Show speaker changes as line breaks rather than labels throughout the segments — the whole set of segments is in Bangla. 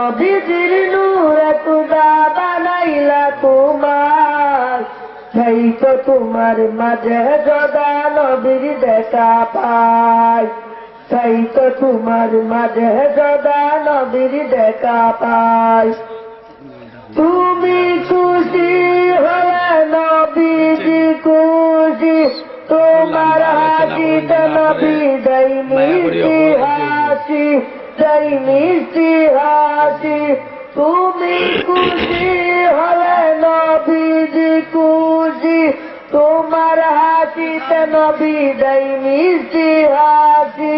নবীজির নূরে খুদা বানাইলা তোমার, সেই তো তোমার মাঝে যদা নবীর দেখা পাই, সেই তো তোমার মাঝে যদা নবীর দেখা পাই। তুমি খুশি হলে নবীজি খুশি, তোমার হাসিতে নবী দেয় মিষ্টি হাসি, দেয় মিষ্টি হাসি। তুমি খুশি হলে নবীজি খুশি, তোমার হাসিতে নবী দেয় মিষ্টি হাসি,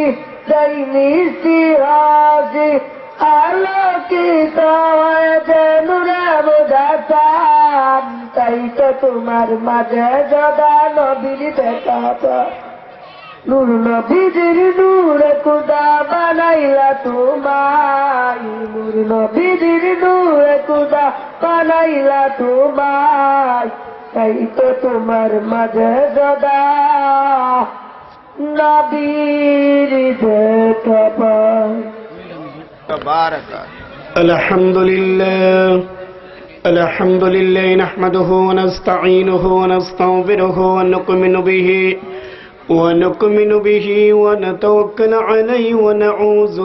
দেয় মিষ্টি হাসি। আলোকিত হয়েছে নূরে মুজাসসাম, তাই তো তোমার মাঝে যদা নবীর দেখা পাই। নূর নবীজির নূরে খুদা বানাইলা তোমার, নূর নবীজির নূরে খুদা বানাইলা তোমার, তাই তো তোমার মাঝে যদা নবীর দেখা পাই।
الحمد لله نحمده ونستعينه ونستغفره ونؤمن به ونتوكل عليه ونعوذ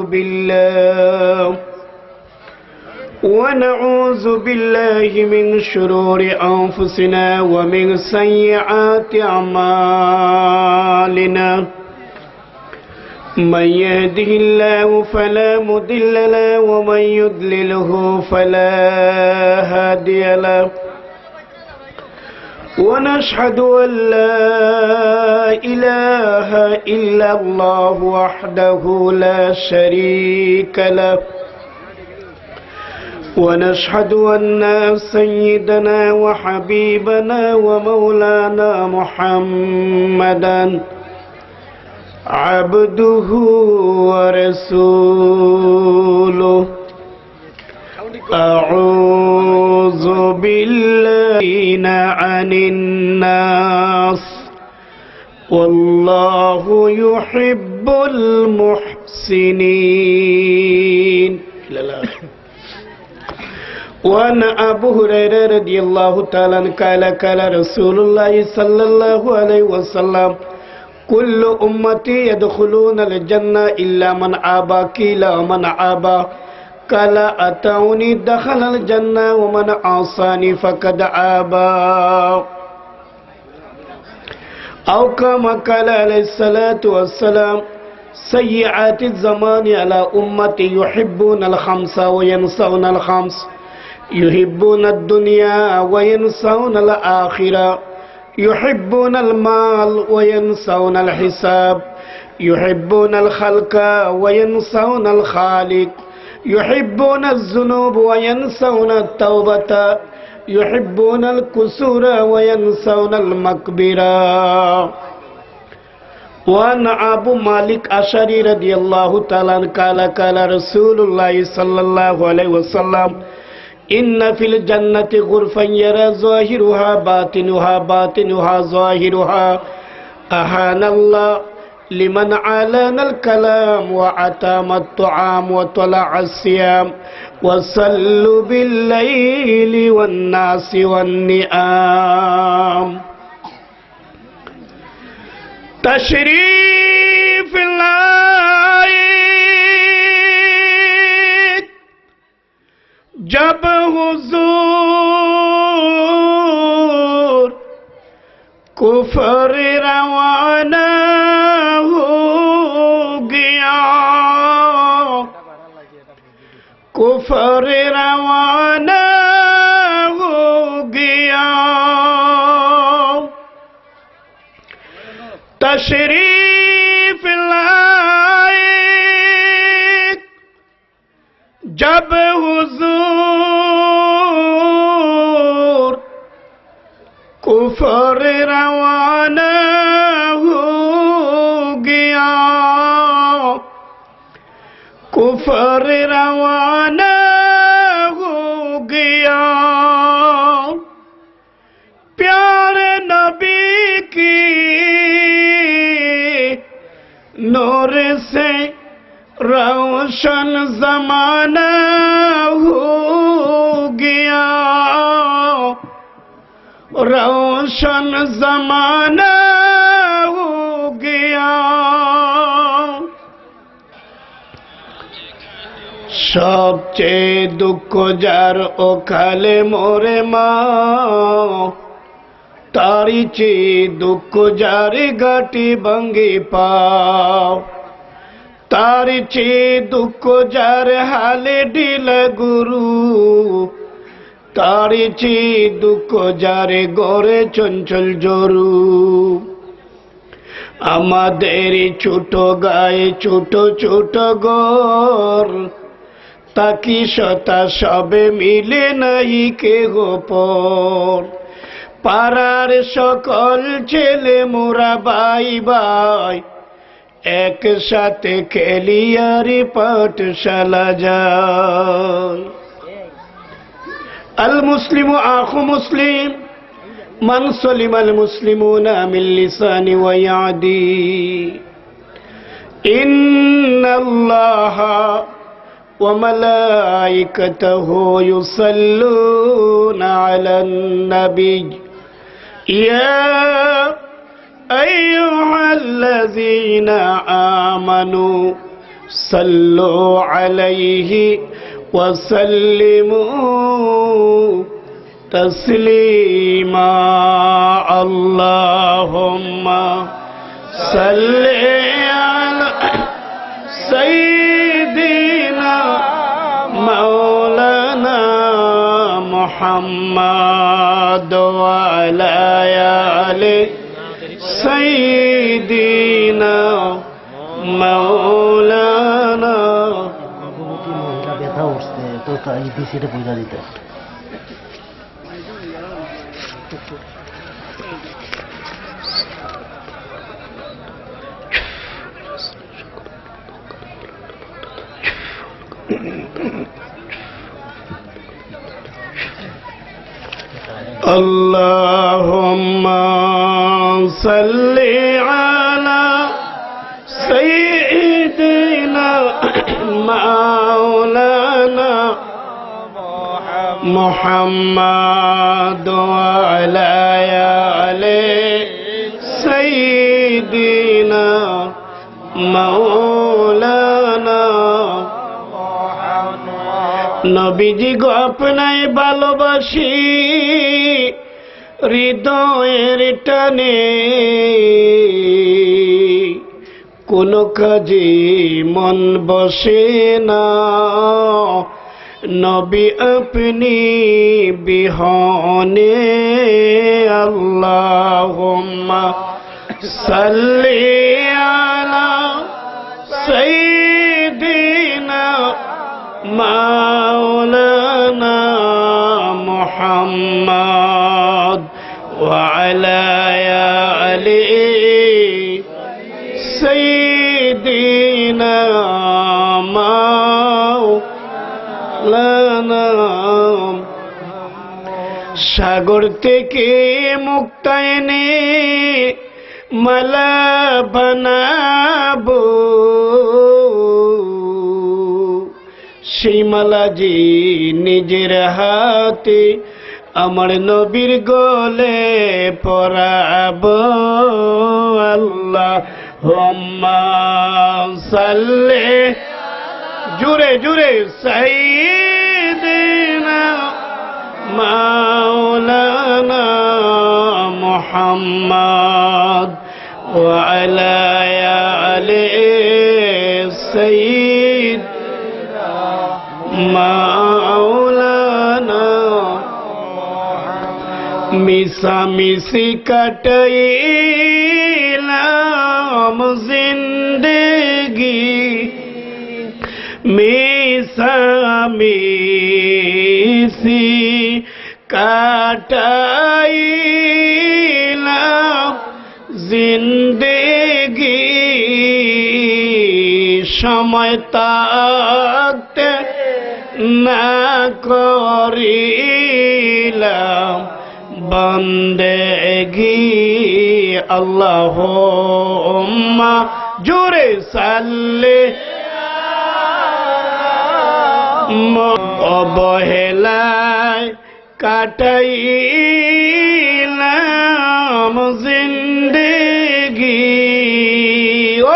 بالله من شرور أنفسنا ومن سيئات أعمالنا. من يهده الله فلا مضل له ومن يضلله فلا هادي له. ونشهد أن لا إله إلا الله وحده لا شريك له. ونشهد أن سيدنا وحبيبنا ومولانا محمدا عبده ورسوله. أعوذ بالله عن الناس والله يحب المحسنين. وعن أبو هريرة رضي الله تعالى عنه قال رسول الله صلى الله عليه وسلم كل أمتي يدخلون الجنة إلا من أبى. قيل ومن أبى؟ قال أتوني دخل الجنة ومن عصاني فقد أبى. أو كما قال عليه الصلاة والسلام سيئات الزمان على أمتي يحبون الخمس وينسون الخمس، يحبون الدنيا وينسون الآخرة، يحبون المال وينسون الحساب، يحبون الخلق وينسون الخالق، يحبون الذنوب وينسون التوبة، يحبون الكسور وينسون المقبرة. وعن أبو مالك أشعري رضي الله تعالى عنه قال رسول الله صلى الله عليه وسلم إن في الجنة غرفا يرى ظاهرها باطنها ظاهرها. أهان الله لمن علان الكلام وأتام الطعام وطلع الصيام وصلوا بالليل والناس والنئام. تشريف العيد जब हुजूर कुफर रवाना हो गया, कुफर रवाना हो गया। तशरीफ लाए जब हुजूर कुफर रवाना हो गया, कुफर रवाना हो गया। प्यारे नबी की नूर से रोशन जमाना हो गया, रोशन जमाना हो गया। সবচেয়ে দুঃখ যার ওকালে মোরে মা, তারি চেয়ে দুঃখ যার গাটি ভাঙ্গি পাও, তারি চেয়ে দুঃখ যার হালে ঢিলা গুরু, তারি চেয়ে দুঃখ যার গড়ে চঞ্চল জরু। আমাদের ছোট গায়ে ছোট ছোট ঘর, তাকি শতা সবে মিলে নাই কেহ পর। পাড়ার সকল ছেলে মোরা ভাই ভাই, একসাথে খেলিয়ারি পাঠশালা যায়। আল মুসলিমু আখু মুসলিম মান সলিমাল মুসলিমুনা মিন লিসানি ওয়া ইয়াদি। ইন্নাল্লাহা ওয়া মালাইকাতাহু ইউসাল্লুনা আলান নবী ইয়া আইয়ুহাল্লাযীনা আমানু সাল্লু আলাইহি ওয়া সাল্লিমু তসলিমা। আল্লাহুম্মা সাল্লি আলা সাইয়্যিদিনা মাওলানা মুহাম্মাদ ওয়া আলা আলি সাইয়্যিদিনা মাওলানা।
ব্যথা উঠছে তো এই বিসিটা পয়সা দিতে।
اللهم صل على سيدنا مولانا محمد وعلى آل سيدنا مولانا। নবীজি গো আপনায় ভালোবাসি হৃদয়ের টানে, কোনো কাজে মন বসে না, নবী আপনি বিহনে। আল্লাহুম্মা সাল্লি আলা সাইয়্যিদিনা মাওলানা মুহাম্মদ ওয়া আলা আলি সাইয়্যিদিনা মাওলানা। সাগর থেকে মুক্তা এনে মালা বানাবো, সেই মালা যে নিজের হাতে আমার নবীর গলে পরাব। আল্লাহুম্মা সাল্লি জুরে জুরে সাইয়্যিদিনা মাওলানা মুহাম্মদ ওয়া আলা আলি সাইয়্যিদিনা মাওলানা। মিশামিশি কাটাইলাম জিন্দেগি, মিশামিশি কাটাইলাম জিন্দেগি, সময় থাকতে না করিলাম বন্দেগি। আল্লাহুম্মা জোরে সাল্লি অবহেলায় কাটাইলাম জিন্দেগি ও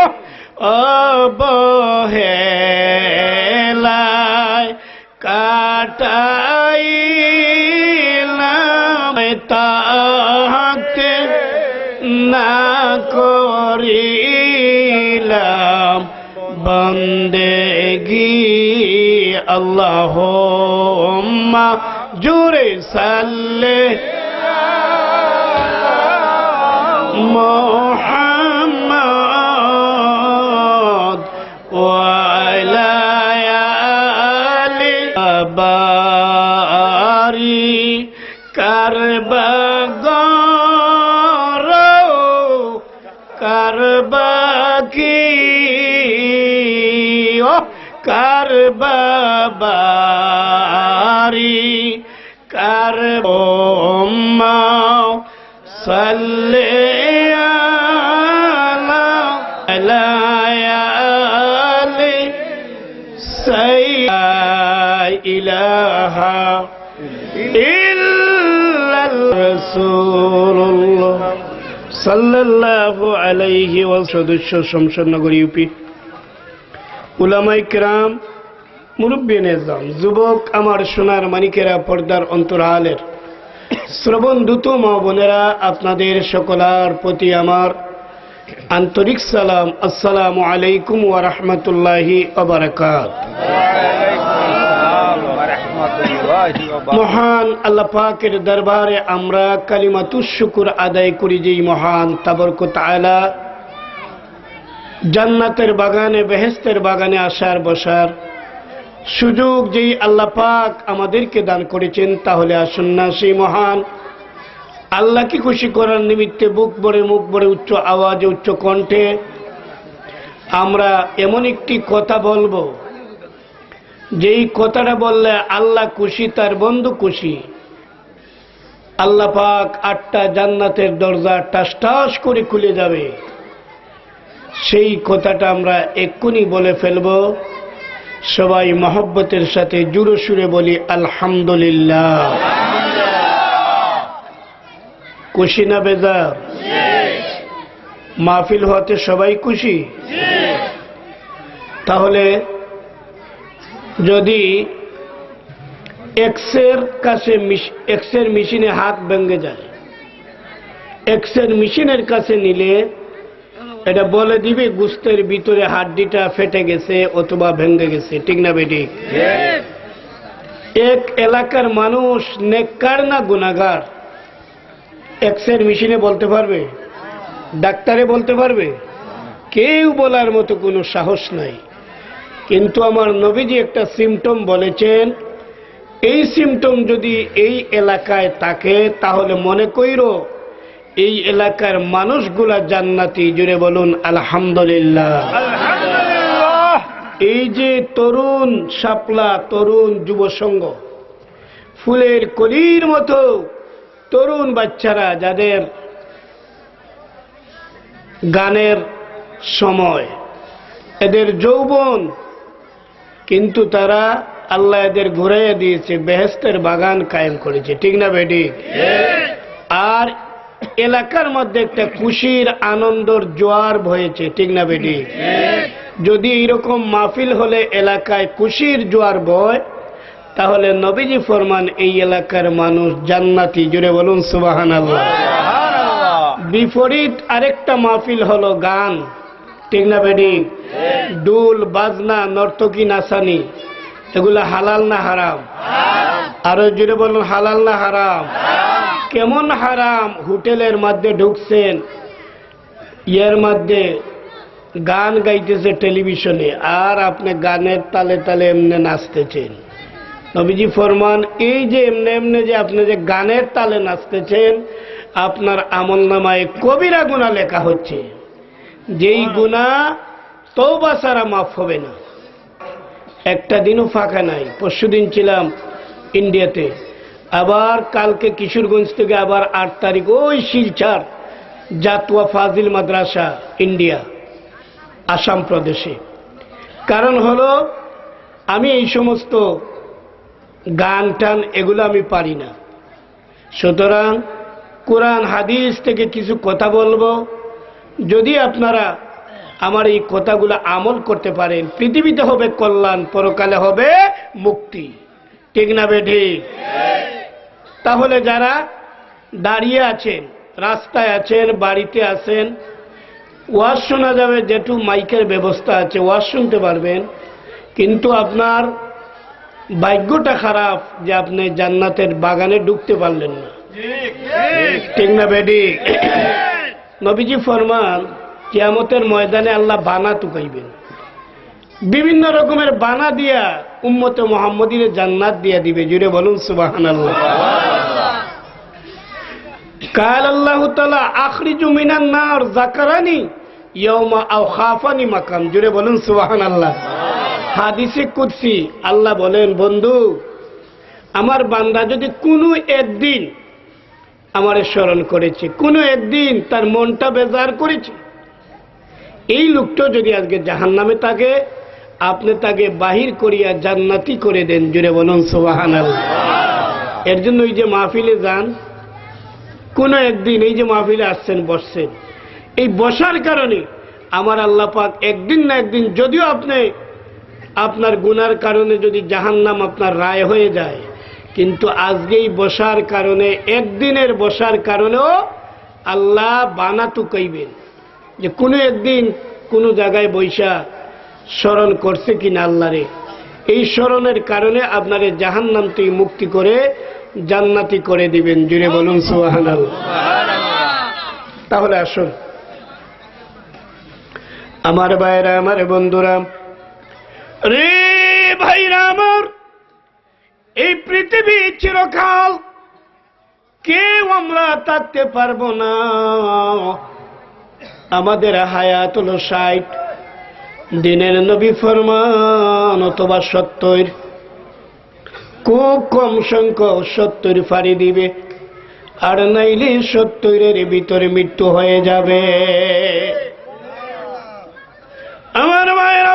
অবহেলায় কাটাইলাম তাহাকে না করিলাম বন্দেগি আল্লাহুম্মা জুরে সাল্লে মুহাম্মদ ওয়া আলা আলি বারি কারবাগর কারবাকি ও কারবাবারি কারবম্মা সাল্লি আলা আলি সাইয়্যিদ ইলাহা ইল্লাল রাসূলুল্লাহ সাল্লাল্লাহু আলাইহি সদস্য শমশেরনগর ইউপি উলামায়ে কেরাম মুরব্বিয়ান নিজাম যুবক আমার সোনার মানিকেরা পর্দার অন্তরালের শ্রবণ দ্রুত মা বোনেরা আপনাদের সকলার প্রতি আমার আন্তরিক সালাম আসসালামু আলাইকুম ওয়া রাহমাতুল্লাহি ওয়া বারাকাতুহু মহান আল্লাহ পাকের দরবারে আমরা কালিমাতুশ শুকর আদায় করি যেই মহান তাবারক তাআলা জান্নাতের বাগানে বেহেশতের বাগানে আসার বসার সুযোগ যেই আল্লাহ পাক আমাদেরকে দান করেছেন তাহলে আসুন না সেই মহান আল্লাহকে খুশি করার নিমিত্তে বুক ভরে মুখ ভরে উচ্চ আওয়াজে উচ্চ কণ্ঠে আমরা এমন একটি কথা বলবো যেই কথাটা বললে আল্লাহ খুশি তার বন্ধু খুশি আল্লাহ পাক 8টা জান্নাতের দরজা টাস টাস করে খুলে যাবে সেই কথাটা আমরা এক্ষুনি বলে ফেলব সবাই মহব্বতের সাথে জোরে সুরে বলি আলহামদুলিল্লাহ খুশি না বেজার মাহফিল হতে সবাই খুশি তাহলে যদি এক্সের মেশিনে হাত ভেঙে যায় এক্সের মেশিনের কাছে নিলে এটা বলে দিবে গোশতের ভিতরে হাড্ডিটা ফেটে গেছে অথবা ভেঙে গেছে ঠিক না বেটি এক এলাকার মানুষ নেককার না গুনাহগার এক্সের মেশিনে বলতে পারবে ডাক্তারে বলতে পারবে কেউ বলার মতো কোনো সাহস নাই কিন্তু আমার নবীজি একটা সিম্পটম বলেছেন এই সিম্পটম যদি এই এলাকায় থাকে তাহলে মনে কইরো এই এলাকার মানুষগুলা জান্নাতি জুড়ে বলুন আলহামদুলিল্লাহ এই যে তরুণ শাপলা তরুণ যুব সংঘ ফুলের কলির মতো তরুণ বাচ্চারা যাদের গানের সময় এদের যৌবন কিন্তু তারা আল্লাহ এদের ঘুরাইয়া দিয়েছে বেহেশতের বাগান কায়েম করেছে ঠিক না বেটি আর এলাকার মধ্যে একটা খুশির আনন্দর জোয়ার বয়েছে ঠিক না বেটি যদি এইরকম মাহফিল হলে এলাকায় খুশির জোয়ার বয় তাহলে নবীজি ফরমান এই এলাকার মানুষ জান্নাতি জুড়ে বলুন সুবহানাল্লাহ বিপরীত আরেকটা মাহফিল হলো গান ঠিক না বেটি ডুল বাজনা নর্তকী নাচানি এগুলা হালাল না হারাম আরো জুড়ে বলুন হালাল না হারাম কেমন হারাম হোটেলের মধ্যে ঢুকছেন এর মধ্যে গান গাইতেছে টেলিভিশনে আর আপনি গানের তালে তালে এমনি নাচতেছেন নবীজি ফরমান এই যে এমনি এমনি যে আপনি যে গানের তালে নাচতেছেন আপনার আমলনামায় কবিরা গুনাহ লেখা হচ্ছে যেই গুনাহ তওবা ছাড়া মাফ হবে না একটা দিনও ফাঁকা নাই পরশুদিন ছিলাম ইন্ডিয়াতে আবার কালকে কিশোরগঞ্জ থেকে আবার 8 তারিখ ওই শিলচর জাতুয়া ফাজিল মাদ্রাসা ইন্ডিয়া আসাম প্রদেশে কারণ হলো আমি এই সমস্ত গান টান এগুলো আমি পারি না। সুতরাং কোরআন হাদিস থেকে কিছু কথা বলবো। যদি আপনারা আমার এই কথাগুলো আমল করতে পারেন, পৃথিবীতে হবে কল্যাণ, পরকালে হবে মুক্তি। ঠিক না বেঠিক? তাহলে যারা দাঁড়িয়ে আছেন, রাস্তায় আছেন, বাড়িতে আছেন, ওয়াজ শোনা যাবে, যেটু মাইকের ব্যবস্থা আছে ওয়াজ শুনতে পারবেন, কিন্তু আপনার ভাগ্যটা খারাপ যে আপনি জান্নাতের বাগানে ঢুকতে পারলেন না। ঠিক না বেঠিক? নবীজি ফরমান, কিয়ামতের ময়দানে আল্লাহ বানা তুকাইবেন, বিভিন্ন রকমের বানা দিয়া উম্মতে মুহাম্মদীর জান্নাত দিয়া দিবে। জুড়ে বলুন সুবহানাল্লাহ। কাল আল্লাহু তাআলা আখরিজু মিনান নার যাকারানি ইয়াওমা আও খাফানি মাকাম। জুড়ে বলুন সুবহানাল্লাহ। হাদিসে কুদসি আল্লাহ বলেন, বন্ধু আমার বান্দা যদি কোনো একদিন আমারে স্মরণ করেছে, কোনো একদিন তার মনটা বেজার করেছে, এই লোকটা যদি আজকে জাহান্নামে থাকে, আপনি তাকে বাহির করিয়া জান্নাতি করে দেন। জুড়ে বলুন সুবহানাল্লাহ। এর জন্য এই যে মাহফিলে যান, কোনো একদিন এই যে মাহফিলে আসছেন, বসছেন, এই বসার কারণে আমার আল্লাহ পাক একদিন না একদিন, যদিও আপনি আপনার গুনার কারণে যদি জাহান্নাম আপনার রায় হয়ে যায়, কিন্তু আজকেই বসার কারণে, একদিনের বসার কারণেও আল্লাহ বানা তুকাইবেন যে কোনো একদিন কোনো জায়গায় বৈশা স্মরণ করছে কিনা আল্লাহরে। এই স্মরণের কারণে আপনারে জাহান্নাম থেকে মুক্তি করে জান্নাতি করে দিবেন। জুড়ে বলুন সুবহানাল্লাহ। তাহলে আসুন আমার ভাইরা, আমার বন্ধুরা, রে ভাইরা আমার, এই পৃথিবী চিরকাল কেউ আমরা থাকতে পারবো না। আমাদের হায়াত হলো 60, দিনের নবী ফরমান অথবা 70, খুব কম সংখ্যক 70 ফাড়ি দিবে, আর নাইলে 70-এর ভিতরে মৃত্যু হয়ে যাবে। আমার ভাইরা,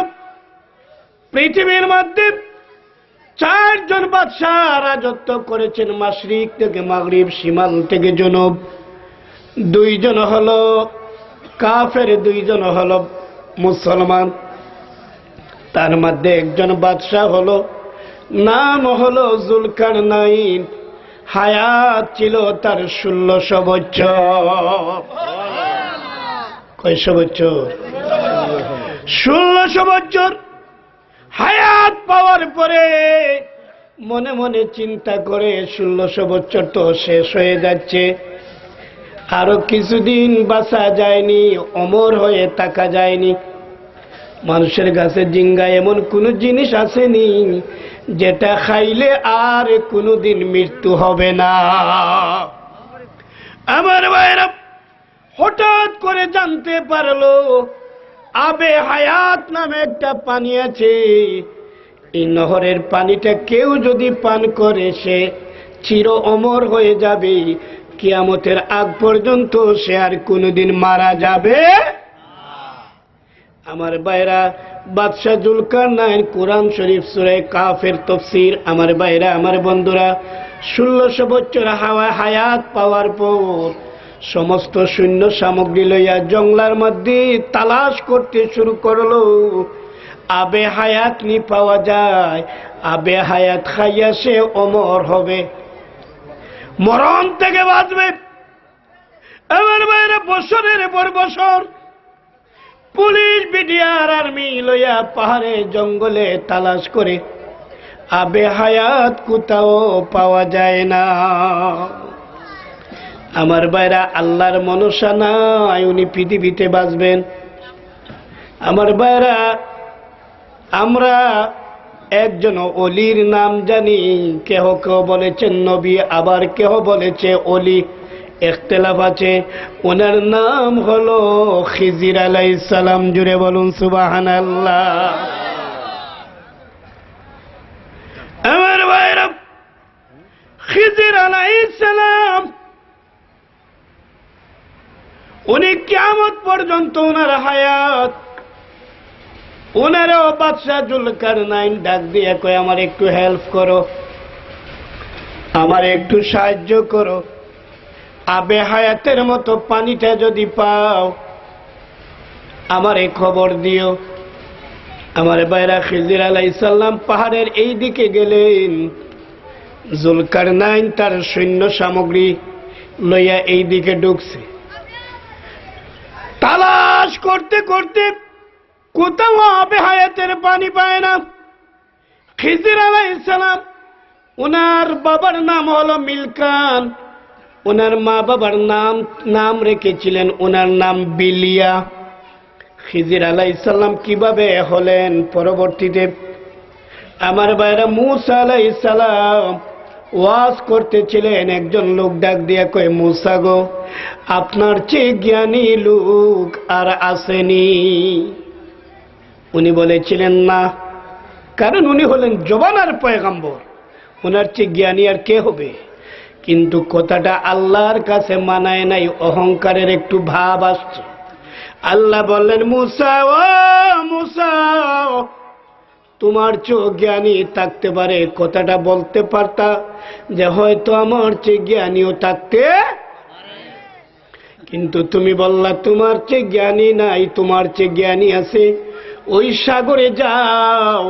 পৃথিবীর মধ্যে 4 জন বাদশাহ রাজত্ব করেছেন, মাশরিক থেকে মাগরিব, শিমাল থেকে জনুব। 2 জন হলো কাফের, 2 জন হলো মুসলমান। তার মধ্যে একজন বাদশাহ হলো, নাম হলো জুলকারনাইন। হায়াত ছিল তার 1600 বছর। কয়শো বছর? 1600 বছর হায়াত পাওয়ার পরে মনে মনে চিন্তা করে 1600 বছর তো শেষ হয়ে যাচ্ছে, আরো কিছুদিন বাঁচা যায়নি, অমর হয়ে থাকা যায়নি। মানুষের কাছে জিঙ্গা এমন কোন জিনিস আসেনি যেটা খাইলে আর কোনোদিন মৃত্যু হবে না। আমার ভাইরা হঠাৎ করে জানতে পারলো আবে হায়াত নামে একটা পানি আছে, এই নহরের পানিটা কেউ যদি পান করে সে চির অমর হয়ে যাবে, কিয়ামতের আগ পর্যন্ত সে আর কোনোদিন মারা যাবে। আমার ভাইরা, বাদশাহ জুলকারনাইন কোরআন শরীফ সূরা কাফের তাফসীর, আমার ভাইরা, আমার বন্ধুরা, 1600 বছর হায়াত পাওয়ার পর সমস্ত সৈন্য সামগ্রী লইয়া জঙ্গলার মধ্যে তালাশ করতে শুরু করলো। আবে হায়াত নি পাওয়া যায়, আবে হায়াত খাইয়া সে অমর হবে, মরণ থেকে বাঁচবে। আমার ভাইরা, বছরের পর বছর পুলিশ, বিডিআর, আর্মি লইয়া পাহাড়ে জঙ্গলে তালাশ করে, আবে হায়াত কোথাও পাওয়া যায় না। আমার ভাইরা, আল্লাহর মনসা নাই উনি পৃথিবীতে বাঁচবেন। আমার ভাইরা, আমরা একজন অলির নাম জানি, কেহ কেউ বলেছেন নবী, আবার কেহ বলেছে অলি, ইখতিলাফ আছে। ওনার নাম হলো খিজির আলাইহিস সালাম। জুড়ে বলুন সুবহানাল্লাহ। আমার ভাইরা, খিজির আলাইহিস সালাম উনি কিয়ামত পর্যন্ত ওনার হায়াত ওনারও বাদশাহ জুলকারনাইন ডাক দিয়ে কয় আমার একটু হেল্প করো, আমার একটু সাহায্য করো, আবে হায়াতের মতো পানিটা যদি পাও আমারে খবর দিও। আমার ভাইরা খিজির আলাইহিস সালাম পাহাড়ের এই দিকে গেলেন, জুলকারনাইন তার সৈন্য সামগ্রী লইয়া এই দিকে ঢুকছে। তালাশ করতে করতে কোথাও আবে হায়াতের পানি পায় না। খিজির আলাইহিস সালাম, ওনার বাবার নাম হলো মিলকান, ওনার মা বাবার নাম রেখেছিলেন ওনার নাম বিলিয়া। খিজির আলাইহিস সালাম কিভাবে হলেন পরবর্তীতে আমার ভাইরা মূসা আলাইহিস সালাম ওয়াজ করতেছিলেন, একজন লোক ডাক দিয়া কয় মূসা গো, আপনার চেয়ে জ্ঞানী লোক আর আসেনি? উনি বলেছিলেন না, কারণ উনি হলেন জবানার পয়গম্বর, ওনার চেয়ে জ্ঞানী আর কে হবে? কিন্তু কথাটা আল্লাহর কাছে মানায় নাই, অহংকারের একটু ভাব আসছে। আল্লাহ বললেন মূসা, ও মূসা, তোমার চেয়ে জ্ঞানী থাকতে পারে, কথাটা বলতে পারতা যে হয়তো আমার চেয়ে জ্ঞানীও থাকতে, কিন্তু তুমি বললা তোমার চেয়ে জ্ঞানী নাই, তোমার চেয়ে জ্ঞানী আছে। ওই সাগরে যাও,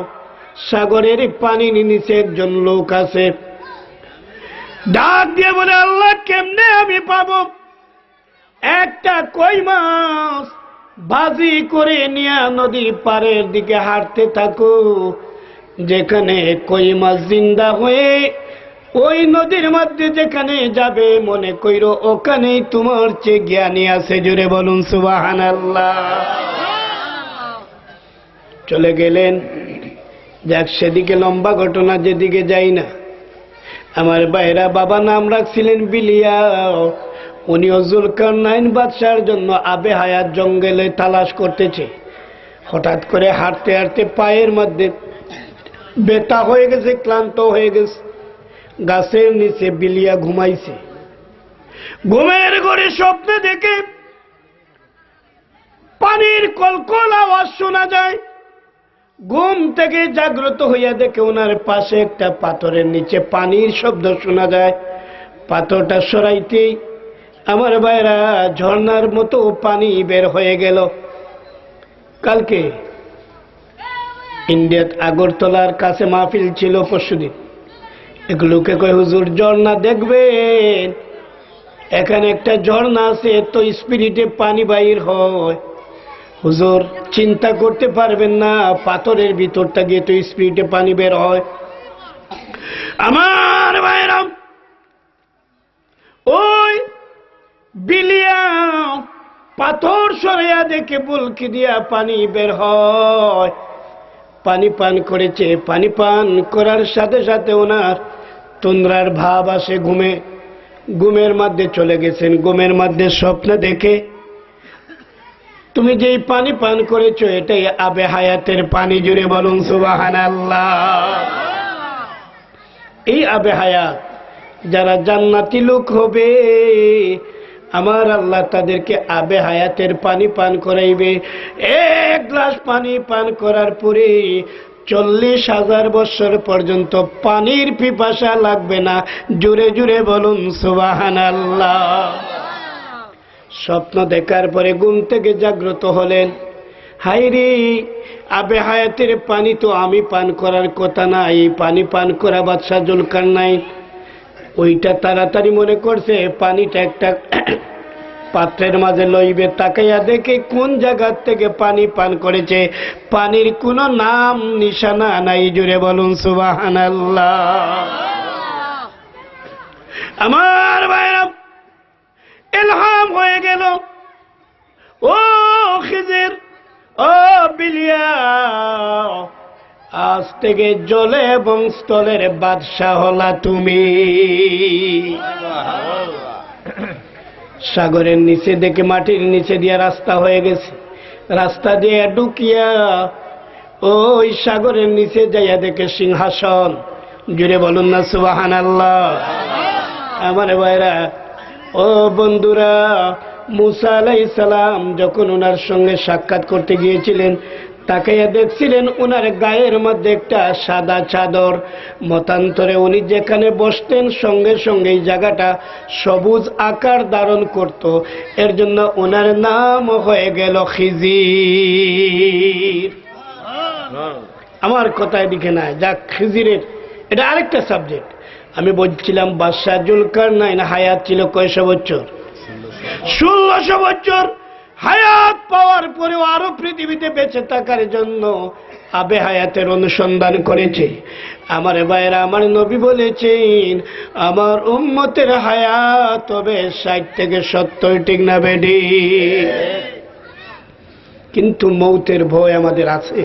সাগরের পানির নিচে একজন লোক আছে। ডাক দিয়ে বলে আল্লাহ কেমনে আমি পাবো? একটা কই মাছ ভাজি করে নিয়ে নদী পাড়ের দিকে হাঁটতে থাকো, যেখানে কই মাছ জিন্দা হয়ে ওই নদীর মধ্যে যেখানে যাবে মনে কইরো ওখানেই তোমার চেয়ে জ্ঞানী আছে। জোরে বলুন সুবহানাল্লাহ। চলে গেলেন। যাক, সেদিকে লম্বা ঘটনা, যেদিকে যাই না। আমার ভাইরা বাবা নাম রাখছিলেন বিলিয়া, উনিও জুলকারনাইন বাদশার জন্য আবে হায়াত জঙ্গলে তালাশ করতেছে। হঠাৎ করে হাঁটতে হাঁটতে পায়ের মধ্যে ব্যথা হয়ে গেছে, ক্লান্ত হয়ে গেছে। গাছের নিচে বিলিয়া ঘুমাইছে। ঘুমের ঘরে স্বপ্নে দেখে পানির কলকল আওয়াজ শোনা যায়। ঘুম থেকে জাগ্রত হইয়া দেখে ওনার পাশে একটা পাথরের নিচে পানির শব্দ শোনা যায়। পাথরটা সরাইতেই আমার ভাইরা ঝর্ণার মতো পানি বের হয়ে গেল। কালকে ইন্ডিয়াত আগরতলার কাছে মাহফিল ছিল পরশুদিন। এগুলোকে কয় হুজুর ঝর্ণা দেখবেন, এখানে একটা ঝর্ণা আছে, তো স্পিরিটে পানি বাইর হয়। হুজুর চিন্তা করতে পারবেন না, পাথরের ভিতরটা গিয়ে তো স্পিরিটে পানি বের হয়। আমার ভাইরা ওই বিলিয়া পাথর সরাইয়া দেখে বুলকি দিয়া পানি বের হয়। পানি পান করেছে, পানি পান করার সাথে সাথে ওনার তন্দ্রার ভাব আসে। ঘুমের মধ্যে চলে গেছেন। ঘুমের মধ্যে স্বপ্ন দেখে তুমি যেই পানি পান করেছো এটাই আবে হায়াতের পানি। জুড়ে বলুন সুবহানাল্লাহ। এই আবে হায়াত যারা জান্নাতি লোক হবে আমার আল্লাহ তাদেরকে আবে হায়াতের পানি পান করাইবে। এক গ্লাস পানি পান করার পরে 40,000 বছর পর্যন্ত পানির পিপাসা লাগবে না। জুড়ে জুড়ে বলুন সুবহানাল্লাহ। স্বপ্ন দেখার পরে ঘুম থেকে জাগ্রত হলেন। হায়রে, আবে হায়াতের পানি তো আমি পান করার কথা না, এই পানি পান করা বাদশাহ জুলকারনাইন। ওইটা তাড়াতাড়ি মনে করছে পানিটা একটা পাত্রের মাঝে লইবে। তাকাইয়া দেখে কোন জায়গার থেকে পানি পান করেছে, পানির কোনো নাম নিশানা নাই। জুড়ে বলুন সুবহানাল্লাহ। আমার ভাইরা ইলহাম হয়ে গেল, ও খিজির, ও বিলিয়া, আজ থেকে জলে এবং স্থলের বাদশাহ হলা তুমি। সাগরের নিচে দেখে মাটির নিচে দিয়ে রাস্তা হয়ে গেছে। রাস্তা দিয়ে ঢুকিয়া ওই সাগরের নিচে যাইয়া দেখে সিংহাসন। জুড়ে বলুন না সুবহানাল্লাহ। আমার ভাইরা, ও বন্ধুরা, মূসা আলাইহিস সালাম যখন ওনার সঙ্গে সাক্ষাৎ করতে গিয়েছিলেন তাকাইয়া দেখছিলেন ওনার গায়ের মধ্যে একটা সাদা চাদর, মতান্তরে উনি যেখানে বসতেন সঙ্গে সঙ্গে এই জায়গাটা সবুজ আকার ধারণ করত, এর জন্য ওনার নাম হয়ে গেল খিজির। আমার কথায় দিকে না যাক, খিজিরের এটা আরেকটা সাবজেক্ট। আমি বলছিলাম বাদশাহ জুলকারনাইন হায়াত ছিল কয়শো বছর? 1600 বছর হায়াত পাওয়ার পরেও আরো পৃথিবীতে বেঁচে থাকার জন্য আবে হায়াতের অনুসন্ধান করেছে। আমার ভাইয়েরা, আমার নবী বলেছেন আমার উম্মতের হায়াত হবে 60 থেকে 70, ঠিক না বেডি? কিন্তু মৌতের ভয় আমাদের আছে,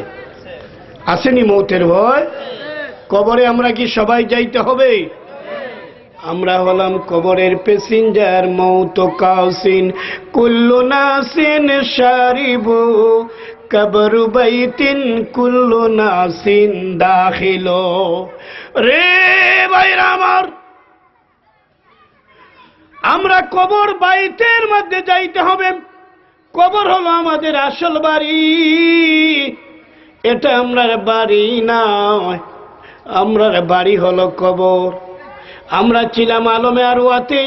আসেনি মৌতের ভয়? কবরে আমরা কি সবাই যাইতে হবে? আমরা হলাম কবরের প্যাসেঞ্জার। মৌত কাউসিন কুল্লু নাসিন শারিবু কবরু বাইতিন কুল্লু নাসিন দাখিলো। রে ভাইরা আমার, আমরা কবর বাইতের মধ্যে যাইতে হবে। কবর হলো আমাদের আসল বাড়ি, এটা আমরার বাড়ি নয়, আমরার বাড়ি হলো কবর। আমরা ছিলাম আলমে আরওয়াতে,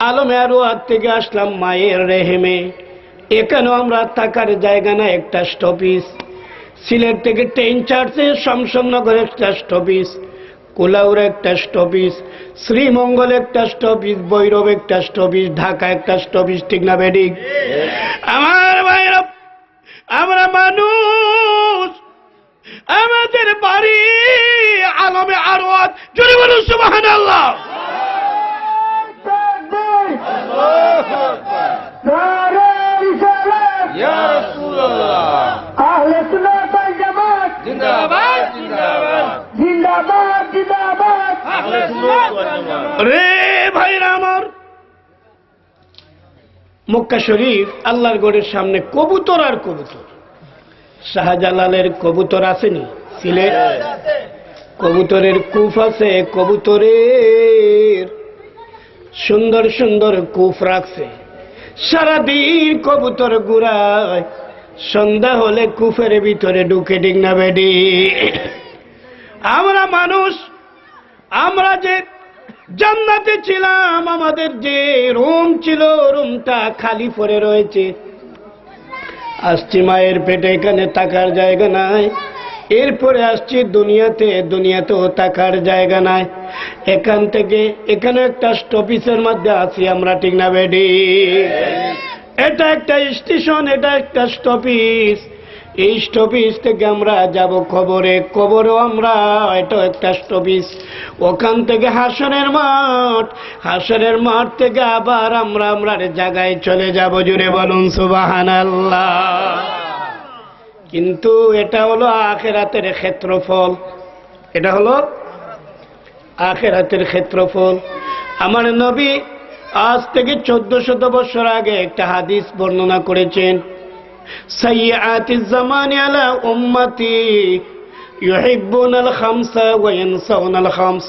আলমে আরওয়াত থেকে আসলাম মায়ের রেহেমে। এখানেও আমরা থাকার জায়গা না, একটা স্টপিস। সিলেট থেকে ট্রেন ছাড়ছে, শমশমনগর একটা স্টপিস, কোলাউড়া একটা স্টপিস, শ্রীমঙ্গল একটা স্টপিস, বৈরব একটা স্টপিস, ঢাকা একটা স্টপিস, ঠিক না বেডিক? আমার ভাইরা, আমরা মানুষ, আমাদের বাড়ি আলমে আরওয়াত। জোরে বলুন সুবহানাল্লাহ।
আহলে সুন্নাত ওয়াল জামাত জিন্দাবাদ, জিন্দাবাদ, জিন্দাবাদ, জিন্দাবাদ। আহলে সুন্নাত ওয়াল জামাত।
রে ভাইরা আমার, মক্কা শরীফ আল্লাহর গড়ের সামনে কবুতর আর কবুতর। শাহজালালের কবুতর আসেনি সিলেট? কবুতরের কূপ আছে, কবুতরের সুন্দর সুন্দর কূপ রাখছে। সারাদিন কবুতর ঘুরায়, সন্ধ্যা হলে কূপের ভিতরে ঢুকে, ঠিক না বেডি? আমরা মানুষ, আমরা যে জান্নাতে ছিলাম, আমাদের যে রুম ছিল রুমটা খালি পড়ে রয়েছে। আসছি মায়ের পেটে, এখানে থাকার জায়গা নাই। এরপরে আসছি দুনিয়াতে, দুনিয়াতেও থাকার জায়গা নাই। এখান থেকে এখানে একটা স্টপিসের মধ্যে আছি আমরা, ঠিক না বেডি? এটা একটা স্টেশন, এটা একটা স্টপিস। এই স্টপিস থেকে আমরা যাব কবরে, কবরেও আমরা, এটাও একটা স্টপিস। ওখান থেকে হাসরের মাঠ, হাসরের মাঠ থেকে আবার আমরা আমরার জায়গায় চলে যাব। জুড়ে বলুন সুবহানাল্লাহ। কিন্তু এটা হলো আখিরাতের ক্ষেত্রফল, এটা হলো আখিরাতের ক্ষেত্রফল। আমার নবী আজ থেকে 1400 বছর আগে একটা হাদিস বর্ণনা করেছেন, সাইয়্যাতিজ জামানি আলা উম্মতি ইউহিব্বুনাল খামসা ওয়া ইয়ানসাউনাল খামস।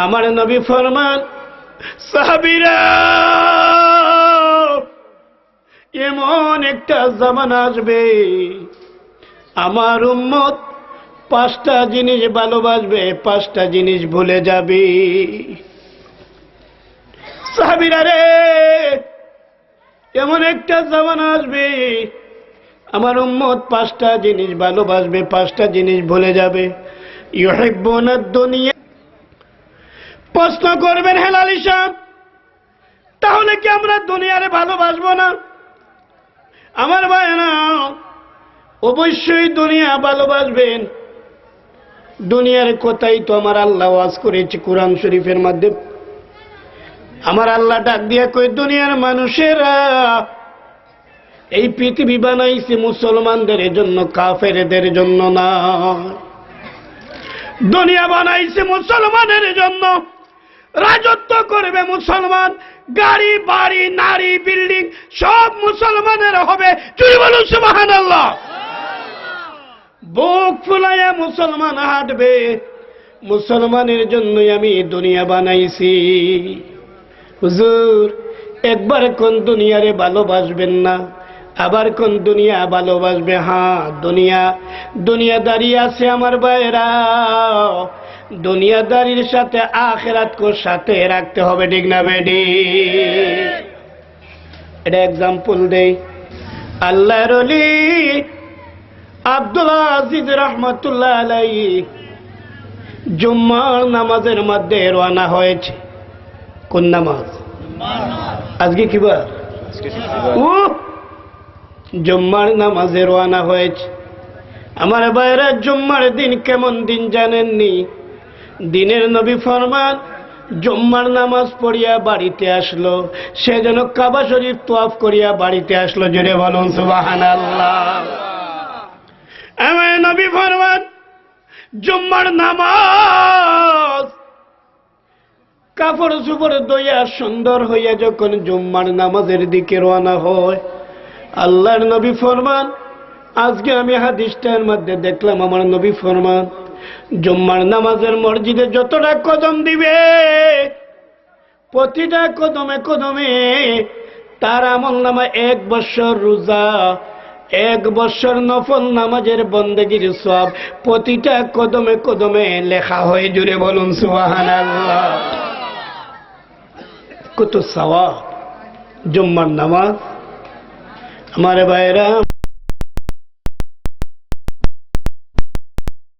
আমার নবী ফরমান, সাহাবীরা, এমন একটা জামানা আসবে আমার উম্মত 5টা জিনিস ভালোবাসবে, 5টা জিনিস ভুলে যাবে। সাহাবীরা রে, এমন একটা জামানা আসবে আমার উম্মত 5টা জিনিস ভালোবাসবে, 5টা জিনিস ভুলে যাবে। ইউহিব্বুনাদ দুনিয়া। প্রশ্ন করবেন হেলাল সাহেব, তাহলে কি আমরা দুনিয়ারে ভালোবাসবো না? আমার ভাইরা, অবশ্যই দুনিয়া ভালোবাসবেন। দুনিয়ার কথাই তো আমার আল্লাহ ওয়াজ করেছে কোরআন শরীফের মধ্যে। আমার আল্লাহ ডাক দিয়া কই, দুনিয়ার মানুষেরা, এই পৃথিবী বানাইছে মুসলমানদের জন্য, কাফেরদের জন্য না। দুনিয়া বানাইছে মুসলমানের জন্য। রাজত্ব করবে মুসলমান, গাড়ি বাড়ি নারী বিল্ডিং সব মুসলমানের হবে। চুরি বলুন সুবহানাল্লাহ। বুক ফুলাইয়া মুসলমান হাঁটবে। মুসলমানের জন্যই আমি দুনিয়া বানাইছি। হুজুর, একবার কোন দুনিয়ারে ভালোবাসবেন না? আবার কোন দুনিয়া ভালোবাসবে? হ্যাঁ, দুনিয়াদারি আছে আমার ভাইরা। দুনিয়াদারির সাথে আখিরাতকে সাথে রাখতে হবে, ঠিক না বেডি? এটা এক্সাম্পল দেই। আল্লাহর ওলি আব্দুল আজিজ রহমতুল্লাহ আলাইহি জুম্মার নামাজের মধ্যে রওনা হয়েছে। কোন নামাজ? আজকে কি বার? জুম্মার নামাজে রওনা হয়েছে। আমার ভাইরা, জুম্মার দিন কেমন দিন জানেননি? দিনের নবী ফরমান, জুম্মার নামাজ পড়িয়া বাড়িতে আসলো, সে যেন কাবা শরীফ তওয়াফ করিয়া বাড়িতে আসলো। জোরে বলুন সুবহানাল্লাহ। আমার নবী ফরমান, জুম্মার নামাজ কাপড় চোপড় দইয়া সুন্দর হইয়া যখন জুম্মার নামাজের দিকে রওনা হয়, আল্লাহর নবী ফরমান, আজকে আমি হাদিসটার মধ্যে দেখলাম, আমার নবী ফরমান, জুম্মার নামাজের মসজিদে যতটা কদম দিবে, প্রতিটা কদমে কদমে তার আমলনামা 1 বছর রোজা, 1 বছর নফল নামাজের বন্দেগীর সওয়াব প্রতিটা কদমে কদমে লেখা হয়। জুড়ে বলুন সুবহানাল্লাহ। কত সওয়াব জুম্মার নামাজ। আমার ভাইরা।